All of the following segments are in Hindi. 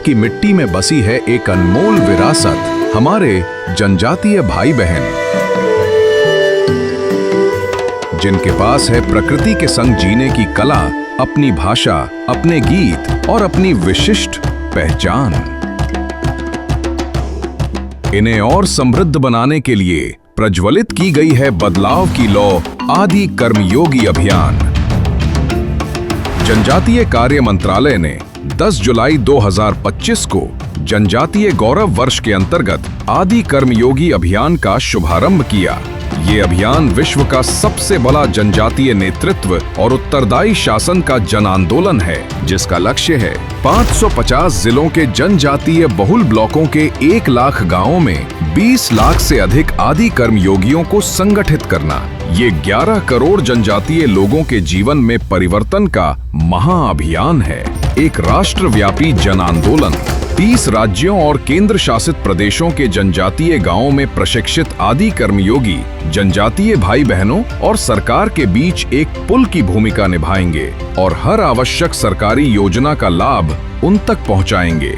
की मिट्टी में बसी है एक अनमोल विरासत, हमारे जनजातीय भाई बहन, जिनके पास है प्रकृति के संग जीने की कला, अपनी भाषा, अपने गीत और अपनी विशिष्ट पहचान। इन्हें और समृद्ध बनाने के लिए प्रज्वलित की गई है बदलाव की लौ आदि कर्मयोगी अभियान। जनजातीय कार्य मंत्रालय ने 10 जुलाई 2025 को जनजातीय गौरव वर्ष के अंतर्गत आदि कर्मयोगी अभियान का शुभारंभ किया। ये अभियान विश्व का सबसे बड़ा जनजातीय नेतृत्व और उत्तरदायी शासन का जन आंदोलन है, जिसका लक्ष्य है 550 जिलों के जनजातीय बहुल ब्लॉकों के 1 लाख गांवों में 20 लाख से अधिक आदि कर्मयोगियों को संगठित करना। ये 11 करोड़ जनजातीय लोगों के जीवन में परिवर्तन का महाअभियान है, एक राष्ट्रव्यापी जन आंदोलन। 30 राज्यों और केंद्र शासित प्रदेशों के जनजातीय गांवों में प्रशिक्षित आदि कर्मयोगी जनजातीय भाई बहनों और सरकार के बीच एक पुल की भूमिका निभाएंगे और हर आवश्यक सरकारी योजना का लाभ उन तक पहुंचाएंगे।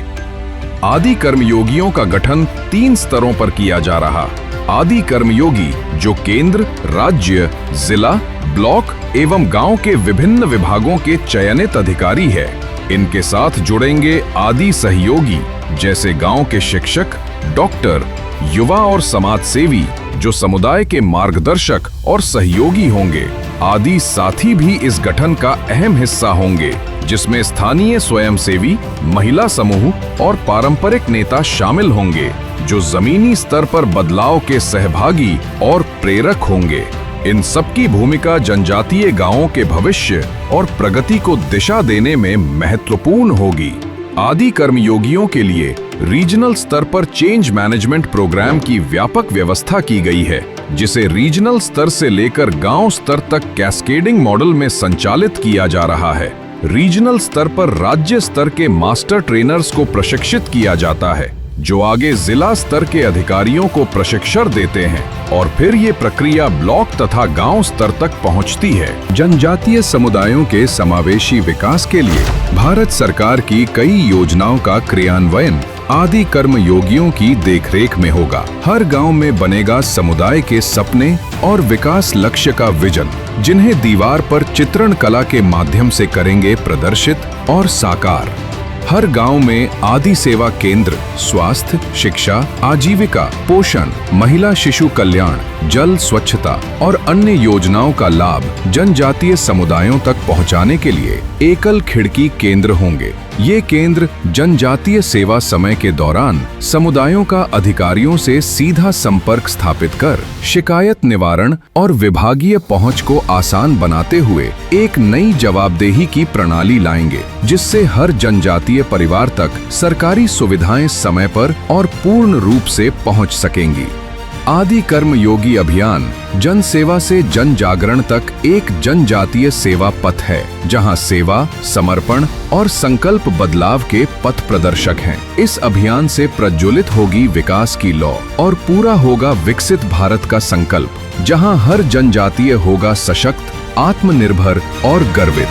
आदि कर्मयोगियों का गठन 3 स्तरों पर किया जा रहा। आदि कर्मयोगी जो केंद्र, राज्य, जिला, ब्लॉक एवं गांव के विभिन्न विभागों के चयनित अधिकारी है। इनके साथ जुड़ेंगे आदि सहयोगी जैसे गांव के शिक्षक, डॉक्टर, युवा और समाज सेवी जो समुदाय के मार्गदर्शक और सहयोगी होंगे। आदि साथी भी इस गठन का अहम हिस्सा होंगे, जिसमें स्थानीय स्वयंसेवी, महिला समूह और पारंपरिक नेता शामिल होंगे जो जमीनी स्तर पर बदलाव के सहभागी और प्रेरक होंगे। इन सबकी भूमिका जनजातीय गांवों के भविष्य और प्रगति को दिशा देने में महत्वपूर्ण होगी। आदि कर्मयोगियों के लिए रीजनल स्तर पर चेंज मैनेजमेंट प्रोग्राम की व्यापक व्यवस्था की गई है, जिसे रीजनल स्तर से लेकर गांव स्तर तक कैस्केडिंग मॉडल में संचालित किया जा रहा है। रीजनल स्तर पर राज्य स्तर के मास्टर ट्रेनर्स को प्रशिक्षित किया जाता है, जो आगे जिला स्तर के अधिकारियों को प्रशिक्षण देते हैं और फिर ये प्रक्रिया ब्लॉक तथा गांव स्तर तक पहुंचती है। जनजातीय समुदायों के समावेशी विकास के लिए भारत सरकार की कई योजनाओं का क्रियान्वयन आदि कर्मयोगियों की देखरेख में होगा। हर गांव में बनेगा समुदाय के सपने और विकास लक्ष्य का विजन, जिन्हें दीवार पर चित्रण कला के माध्यम से करेंगे प्रदर्शित और साकार। हर गांव में आदि सेवा केंद्र, स्वास्थ्य, शिक्षा, आजीविका, पोषण, महिला शिशु कल्याण, जल स्वच्छता और अन्य योजनाओं का लाभ जनजातीय समुदायों तक पहुंचाने के लिए एकल खिड़की केंद्र होंगे। ये केंद्र जनजातीय सेवा समय के दौरान समुदायों का अधिकारियों से सीधा संपर्क स्थापित कर शिकायत निवारण और विभागीय पहुंच को आसान बनाते हुए एक नई जवाबदेही की प्रणाली लाएंगे, जिससे हर जनजातीय परिवार तक सरकारी सुविधाएं समय पर और पूर्ण रूप से पहुंच सकेंगी। आदि कर्मयोगी अभियान जन सेवा से जन जागरण तक एक जनजातीय सेवा पथ है, जहां सेवा, समर्पण और संकल्प बदलाव के पथ प्रदर्शक हैं। इस अभियान से प्रज्वलित होगी विकास की लौ और पूरा होगा विकसित भारत का संकल्प, जहां हर जनजातीय होगा सशक्त, आत्मनिर्भर और गर्वित।